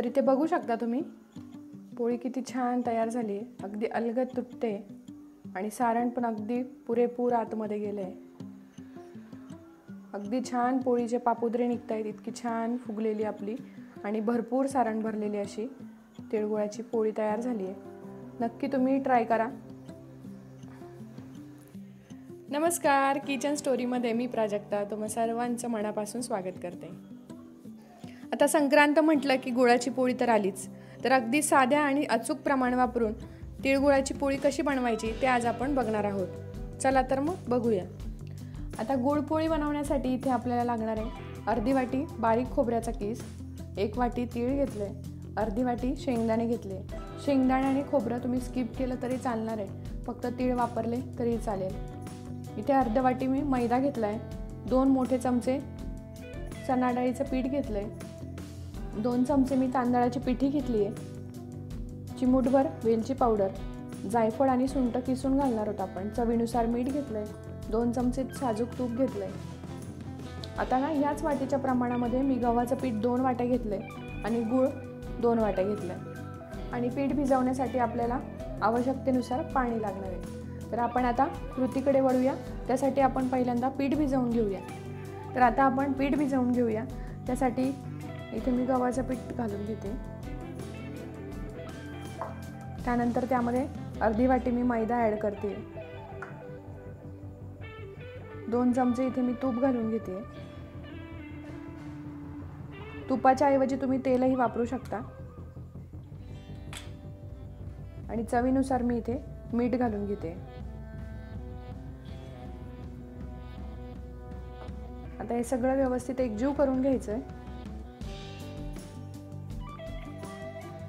तर इथे बघू शकता तुम्ही पोळी किती छान तयार झाली आहे, अगदी अलगद तुटते आणि सारण पण अगदी पुरेपूर आतमध्ये गेलं आहे। अगदी छान पोळीचे पापुद्रे निघतायत, इतकी छान फुगलेली आपली आणि भरपूर सारण भरलेली अशी तिळगुळाची पोळी तयार झाली आहे। नक्की तुम्ही ट्राय करा। नमस्कार, किचन स्टोरीमध्ये मी प्राजक्ता तुम्हा सर्वांचं मनापासून स्वागत करते। आता संक्रांत म्हटलं की गुळाची पोळी तर आलीच, तर अगदी साध्या आणि अचूक प्रमाण वापरून तिळगुळाची पोळी कशी बनवायची ते आज आपण बघणार आहोत। चला तर मग बघूया। आता गुळपोळी बनवण्यासाठी इथे आपल्याला लागणार आहे अर्धी वाटी बारीक खोबऱ्याचा किस, 1 वाटी तीळ घेतले, अर्धी वाटी शेंगदाणे घेतले। शेंगदाणे आणि खोबरं तुम्ही स्किप केलं तरी चालणार आहे, फक्त तीळ वापरले तरी चालेल। इथे अर्धी वाटी मी मैदा घेतलाय, 2 मोठे चमचे चणा डाळीचं पीठ घेतलंय, 2 चमचे मी तांदळाची पिठी घेतली आहे, चिमूटभर वेलची पावडर, जायफळ आणि सुंठ किसून घालणार आहोत आपण, चवीनुसार मीठ घेतलंय, 2 चमचे साजूक तूप घेतलंय। आता ना ह्याच वाटीच्या प्रमाणामध्ये मी गव्हाचं पीठ 2 वाट्या घेतलंय आणि गूळ 2 वाट्या घेतलाय आणि पीठ भिजवण्यासाठी आपल्याला आवश्यकतेनुसार पाणी लागणार आहे। तर आपण आता कृतीकडे वळूया। त्यासाठी आपण पहिल्यांदा पीठ भिजवून घेऊया। तर आता आपण पीठ भिजवून घेऊया। त्यासाठी इथे मी गव्हाचं पीठ घालून घेते, त्यानंतर त्यामध्ये अर्धी वाटी मी मैदा ॲड करते, 2 चमचे इथे मी तूप घालून घेते। तुपाच्या ऐवजी तुम्ही तेलही वापरू शकता आणि चवीनुसार मी इथे मीठ घालून घेते। आता हे सगळं व्यवस्थित एकजीव करून घ्यायचं आहे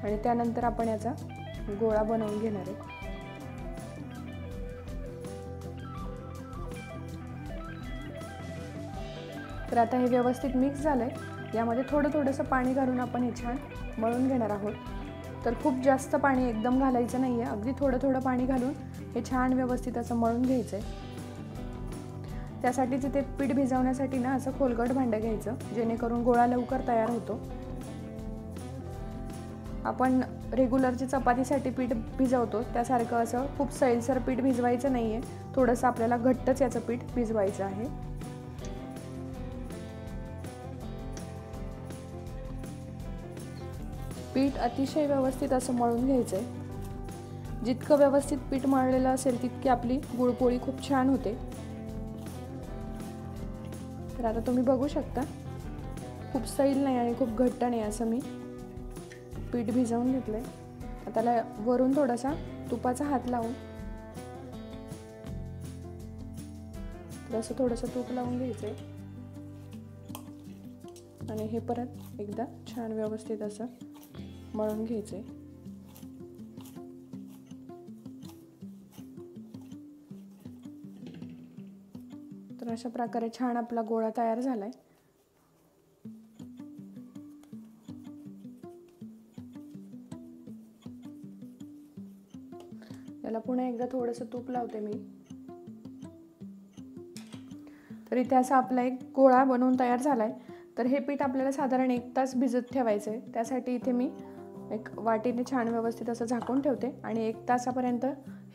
आणि त्यानंतर आपण याचा गोळा बनवून घेणार आहे। तर आता हे व्यवस्थित मिक्स झालंय, यामध्ये थोडंसं पाणी घालून आपण हे छान मळून घेणार आहोत। तर खूप जास्त पाणी एकदम घालायचं नाहीये, अगदी थोडं पाणी घालून हे छान व्यवस्थित असं मळून घ्यायचंय। त्यासाठी तिथे पीठ भिजवण्यासाठी ना असं खोलगट भांडं घ्यायचं, जेणेकरून गोळा लवकर तयार होतो। आपण रेग्युलरची चपातीसाठी पीठ भिजवतो त्यासारखं असं खूप सैलसर पीठ भिजवायचं नाहीये, थोडंसं आपल्याला घट्टच याचं पीठ भिजवायचं आहे। पीठ अतिशय व्यवस्थित असं मळून घ्यायचंय। जितकं व्यवस्थित पीठ मळलेलं असेल तितकी आपली गुळपोळी खूप छान होते। तर आता तुम्ही बघू शकता, खूप सैल नाही आणि खूप घट्ट नाही असं मी पीठ भिजवून घेतलंय। आता त्याला वरून थोडासा तुपाचा हात लावून थोडंसं तूप लावून घ्यायचंय आणि हे परत एकदा छान व्यवस्थित असं मळून घ्यायचंय। तर अशा प्रकारे छान आपला गोळा तयार झालाय। याला पुन्हा एकदा थोडंसं तूप लावते मी। तर इथे असा आपला एक गोळा बनवून तयार झालाय। तर हे पीठ आपल्याला साधारण 1 तास भिजत ठेवायचंय। त्यासाठी इथे मी एक वाटीने छान व्यवस्थित असं झाकून ठेवते आणि 1 तासापर्यंत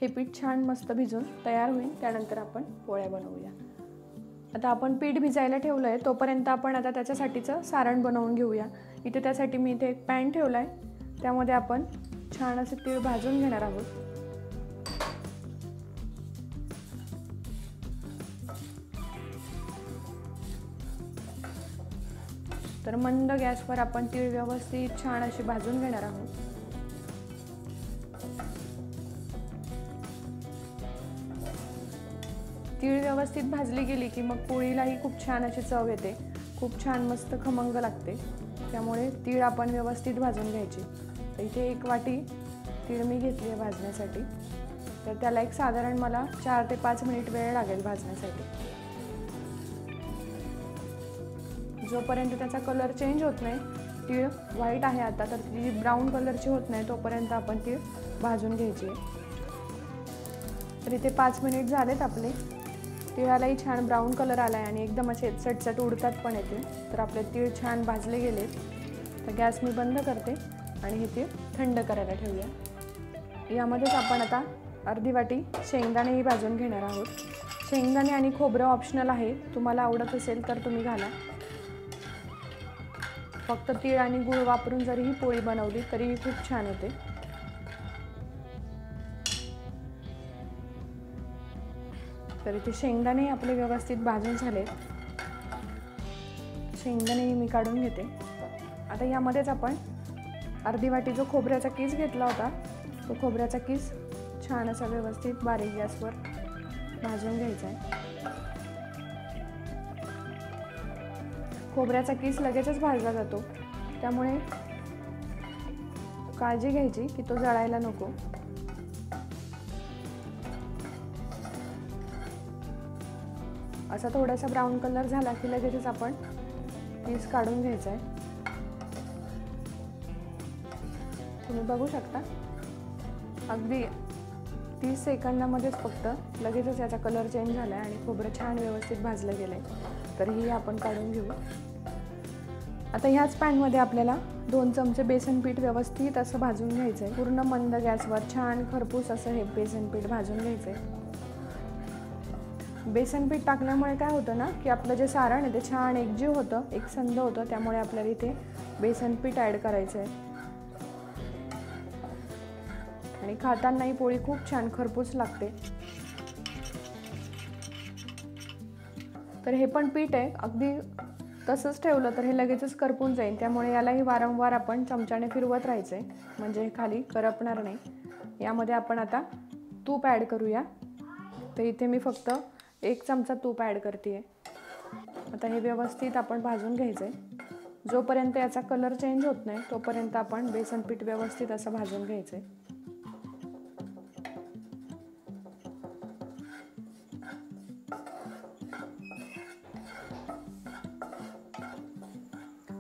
हे पीठ छान मस्त भिजून तयार होईल। त्यानंतर आपण पोळ्या बनवूया। आता आपण पीठ भिजायला ठेवलंय, तोपर्यंत आपण आता त्याच्यासाठीचं सारण बनवून घेऊया। इथे त्यासाठी मी इथे एक पॅन ठेवलाय, त्यामध्ये आपण छान असे तीळ भाजून घेणार आहोत। तर मंद गॅसवर आपण तीळ व्यवस्थित छान अशी भाजून घेणार आहोत। तीळ व्यवस्थित भाजली गेली की मग पोळीलाही खूप छान अशी चव येते, खूप छान मस्त खमंग लागते। त्यामुळे तीळ आपण व्यवस्थित भाजून घ्यायची। तर इथे 1 वाटी तीळ मी घेतली आहे भाजण्यासाठी, तर त्याला एक साधारण मला 4 ते 5 मिनिट वेळ लागेल भाजण्यासाठी। जोपर्यंत त्याचा कलर चेंज होत नाही, तीळ व्हाईट आहे आता तर ती ब्राऊन कलरची होत नाही तोपर्यंत आपण तीळ भाजून घ्यायची। तर इथे 5 मिनिट झालेत आपले, तिळालाही छान ब्राऊन कलर आलाय आणि एकदम असे चटचट उडतात पण येते। तर आपले तीळ छान भाजले गेलेत। तर गॅस मी बंद करते आणि हे तीळ थंड करायला ठेवूया. यामध्येच आपण आता अर्धी वाटी शेंगदाणेही भाजून घेणार आहोत. शेंगदाणे आणि खोबरं ऑप्शनल आहे, तुम्हाला आवडत असेल तर तुम्ही घाला. फक्त तीळ आणि गूळ वापरून जरी ही पोळी बनवली तरीही खूप छान होते. तर इथे शेंगदाणे आपले व्यवस्थित भाजून झाले. शेंगदाणेही मी काढून घेते. आता यामध्येच आपण अर्धी वाटी जो खोबऱ्याचा किस घेतला होता तो खोबऱ्याचा किस छान असा व्यवस्थित बारीक गॅसवर भाजून घ्यायचा आहे. खोबऱ्याचा किस लगेचच भाजला जातो, त्यामुळे काळजी घ्यायची की तो जळायला नको. असा थोडासा ब्राऊन कलर झाला की लगेचच आपण किस काढून घ्यायचा आहे. तुम्ही बघू शकता अगदी 30 सेकंदामध्येच फक्त लगेचच याचा कलर चेंज झाला आहे आणि खोबरं छान व्यवस्थित भाजलं गेलं आहे. तर ही आपण काढून घेऊ. आता ह्याच पॅनमध्ये आपल्याला 2 चमचे बेसन पीठ व्यवस्थित असं भाजून घ्यायचं आहे. पूर्ण मंद गॅसवर छान खरपूस असं हे बेसन पीठ भाजून घ्यायचं आहे. बेसन पीठ टाकल्यामुळे काय होतं ना की आपलं जे सारण आहे ते छान एकजीव होतं, एकसंध होतं. त्यामुळे आपल्याला इथे बेसन पीठ ॲड करायचं आहे आणि खाताना ही पोळी खूप छान खरपूस लागते. तर हे पण पीठ आहे, अगदी तसंच ठेवलं तर हे लगेचच करपून जाईल. त्यामुळे यालाही वारंवार आपण चमच्याने फिरवत राहायचं आहे, म्हणजे हे खाली करपणार नाही. यामध्ये आपण आता तूप ॲड करूया. तर इथे मी फक्त 1 चमचा तूप ॲड करते. आता हे व्यवस्थित आपण भाजून घ्यायचं आहे. जोपर्यंत याचा कलर चेंज होत नाही तोपर्यंत आपण बेसन पीठ व्यवस्थित असं भाजून घ्यायचं आहे.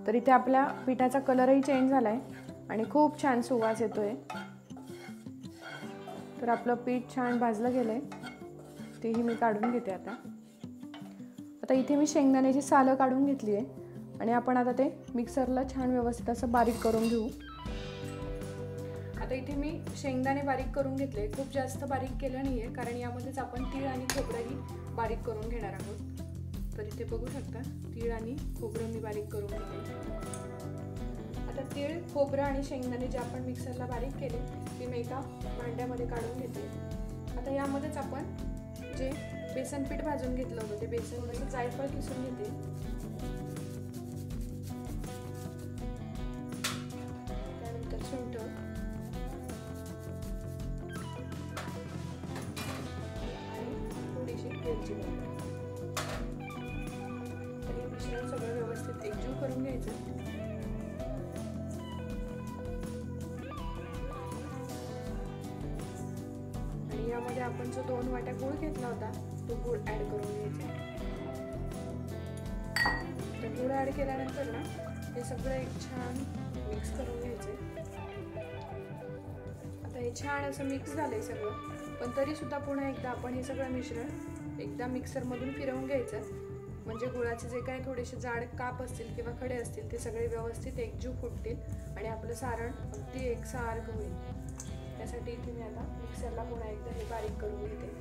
तर इथे आपल्या पिठाचा कलरही चेंज झाला आहे आणि खूप छान सुवास येतोय. तर आपलं पीठ छान भाजलं गेलं आहे, तेही मी काढून घेते. आता इथे मी शेंगदाण्याची सालं काढून घेतली आहे आणि आपण आता ते मिक्सरला छान व्यवस्थित असं बारीक करून घेऊ. आता इथे मी शेंगदाणे बारीक करून घेतले. खूप जास्त बारीक केलं नाही आहे, कारण यामध्येच आपण तीळ आणि खोबरंही बारीक करून घेणार आहोत. तर इथे बघू शकता तीळ आणि खोबरं मी बारीक करून घेते. आता तीळ, खोबरं आणि शेंगदाणे जे आपण मिक्सरला बारीक केले ते मी एका भांड्यामध्ये काढून घेते. आता यामध्येच आपण जे बेसन पीठ भाजून घेतलं होतं ते बेसन थोडंसं जायफळ किसून घेते. त्यानंतर सुंठ आणि थोडीशी वेलची पावडर. तर हे मिश्रण सगळं व्यवस्थित एकजीव करून घ्यायचं. आणि यामध्ये आपण जो 2 वाट्या गूळ घेतला होता तो गूळ ॲड करून घ्यायचा. तर गूळ ॲड केल्यानंतर ना हे सगळं एक छान मिक्स करून घ्यायचे. आता हे छान असं मिक्स झालंय सगळं, पण तरी सुद्धा पुन्हा एकदा आपण हे सगळं मिश्रण एकदा मिक्सरमधून फिरवून घ्यायचं, म्हणजे गुळाचे जे काही थोडेसे जाड काप असतील किंवा खडे असतील ते सगळे व्यवस्थित एकजीव फुटतील आणि आपलं सारण अगदी एकसारखं होईल. त्यासाठी इथे मी आता मिक्सरला पुन्हा एकदा हे बारीक करून घेते.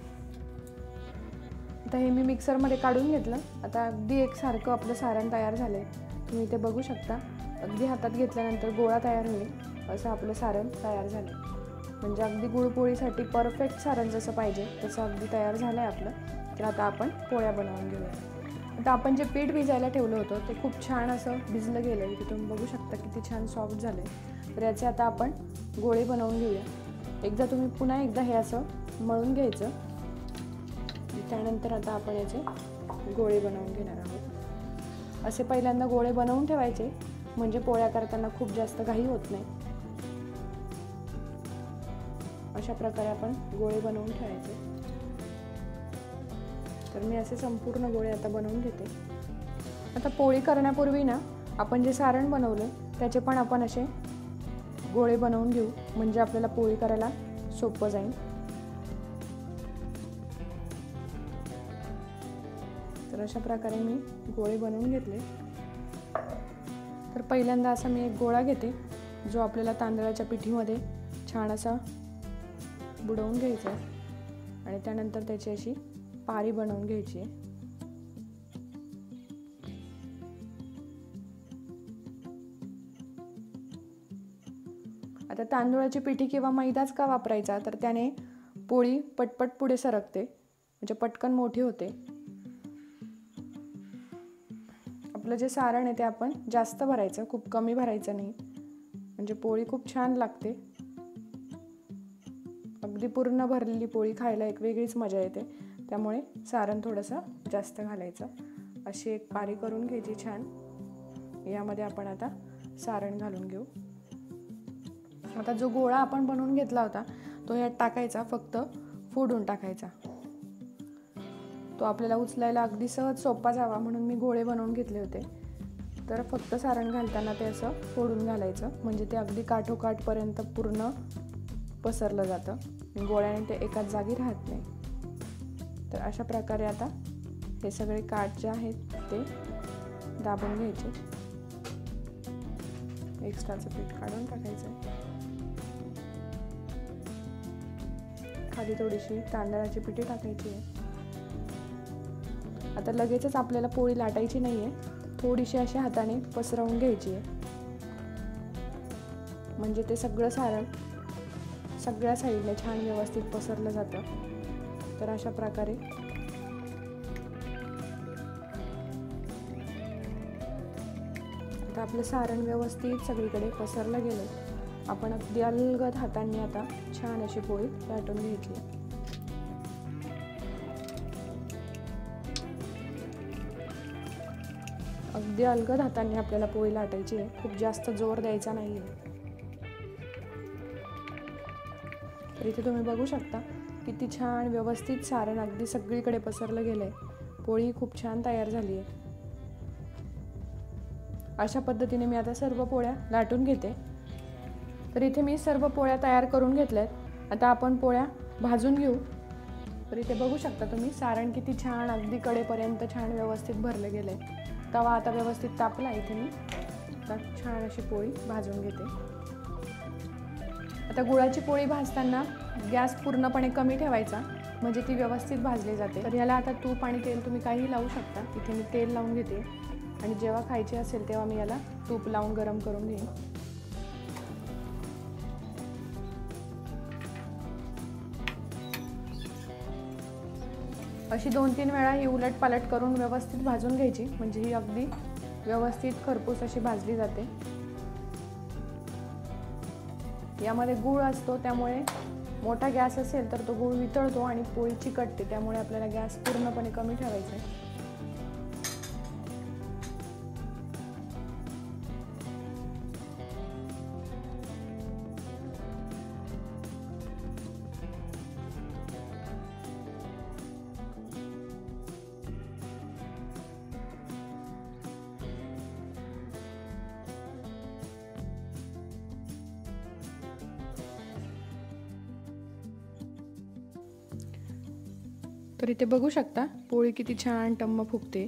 आता हे मी मिक्सरमध्ये काढून घेतलं. आता अगदी एकसारखं आपलं सारण तयार झालं आहे. तुम्ही इथे बघू शकता अगदी हातात घेतल्यानंतर गोळा तयार होईल असं आपलं सारण तयार झालं. म्हणजे अगदी गुळपोळीसाठी परफेक्ट सारण जसं पाहिजे तसं अगदी तयार झालं आहे आपलं. तर आता आपण पोळ्या बनवून घेऊया. आता आपण जे पीठ भिजायला ठेवलं होतं ते खूप छान असं भिजलं गेलं आहे. तुम्ही बघू शकता किती छान सॉफ्ट झालं आहे. तर याचे आता आपण गोळे बनवून घेऊया. एकदा तुम्ही पुन्हा एकदा हे असं मळून घ्यायचं. त्यानंतर आता आपण याचे गोळे बनवून घेणार आहोत. असे पहिल्यांदा गोळे बनवून ठेवायचे, म्हणजे पोळ्या करताना खूप जास्त घाई होत नाही. अशा प्रकारे आपण गोळे बनवून ठेवायचे. तर मी असे संपूर्ण गोळे आता बनवून घेते. आता पोळी करण्यापूर्वी ना आपण जे सारण बनवलं त्याचे पण आपण असे गोळे बनवून घेऊ, म्हणजे आपल्याला पोळी करायला सोपं जाईल. तर अशा प्रकारे मी गोळे बनवून घेतले. तर पहिल्यांदा असा मी एक गोळा घेते जो आपल्याला तांदळाच्या पिठीमध्ये छान असा बुडवून घ्यायचा आहे आणि त्यानंतर त्याची अशी पारी बनवून घ्यायची आहे। आता तांदूळाची पिठी किंवा मैदाच का वापरायचा, तर त्याने पोळी पटपट पुढे सरकते, म्हणजे पटकन मोठी होते। आपलं जे सारण आहे ते आपण जास्त भरायचं, खूप कमी भरायचं नाही, म्हणजे पोळी खूप छान लागते। अगदी पूर्ण भरलेली पोळी खायला एक वेगळीच मजा येते, त्यामुळे सारण थोडंसं जास्त घालायचं। अशी एक पारी करून घ्यायची छान। यामध्ये आपण आता सारण घालून घेऊ। आता जो गोळा आपण बनवून घेतला होता तो यात टाकायचा, फक्त फोडून टाकायचा। तो आपल्याला उचलायला अगदी सहज सोपा जावा म्हणून मी गोळे बनवून घेतले होते। तर फक्त सारण घालताना ते असं फोडून घालायचं, म्हणजे ते अगदी काठोकाठपर्यंत पूर्ण पसरलं जातं, गोळ्याने ते एकाच जागी राहत नाही। तर अशा प्रकारे आता हे सगळे काठ जे आहेत ते दाबून घ्यायचे। एक्स्ट्राचं पीठ काढून टाकायचं। खाली थोडीशी तांदळाची पिठी टाकायची आहे। आता लगेचच आपल्याला पोळी लाटायची नाहीये, थोडीशी अशा हाताने पसरवून घ्यायची आहे, म्हणजे ते सगळं सारण सगळ्या साईडने छान व्यवस्थित पसरलं जातं। तर अशा प्रकारे आता आपलं सारण व्यवस्थित सगळीकडे पसरलं गेलं। आपण अगदी अलगद हातांनी आता छान अशी पोळी लाटून घ्यायची। अगदी अलगद हातांनी आपल्याला पोळी लाटायची आहे, खूप जास्त जोर द्यायचा नाही आहे। तर इथे तुम्ही बघू शकता किती छान व्यवस्थित सारण अगदी सगळीकडे पसरलं गेलंय। पोळी खूप छान तयार झाली आहे। अशा पद्धतीने मी आता सर्व पोळ्या लाटून घेते। तर इथे मी सर्व पोळ्या तयार करून घेतल्यात। आता आपण पोळ्या भाजून घेऊ। तर इथे बघू शकता तुम्ही सारण किती छान अगदी कडेपर्यंत छान व्यवस्थित भरलं गेलंय। तवा आता व्यवस्थित तापला। इथे मी आता छान अशी पोळी भाजून घेते। आता गुळाची पोळी भाजताना गॅस पूर्णपणे कमी ठेवायचा, म्हणजे ती व्यवस्थित भाजली जाते। तर याला आता तूप आणि तेल तुम्ही काही लावू शकता। इथे मी तेल लावून घेते आणि जेव्हा खायची असेल तेव्हा मी याला तूप लावून गरम करून घेईन। अशी 2-3 वेळा ही उलट पालट करून व्यवस्थित भाजून घ्यायची, म्हणजे ही अगदी व्यवस्थित खरपूस अशी भाजली जाते। यामध्ये गूळ असतो, त्यामुळे मोठा गॅस असेल तर तो गूळ वितळतो आणि पोळी चिकटते, त्यामुळे आपल्याला गॅस पूर्णपणे कमी ठेवायचा आहे। तर इथे बघू शकता पोळी किती छान टम्म फुगते।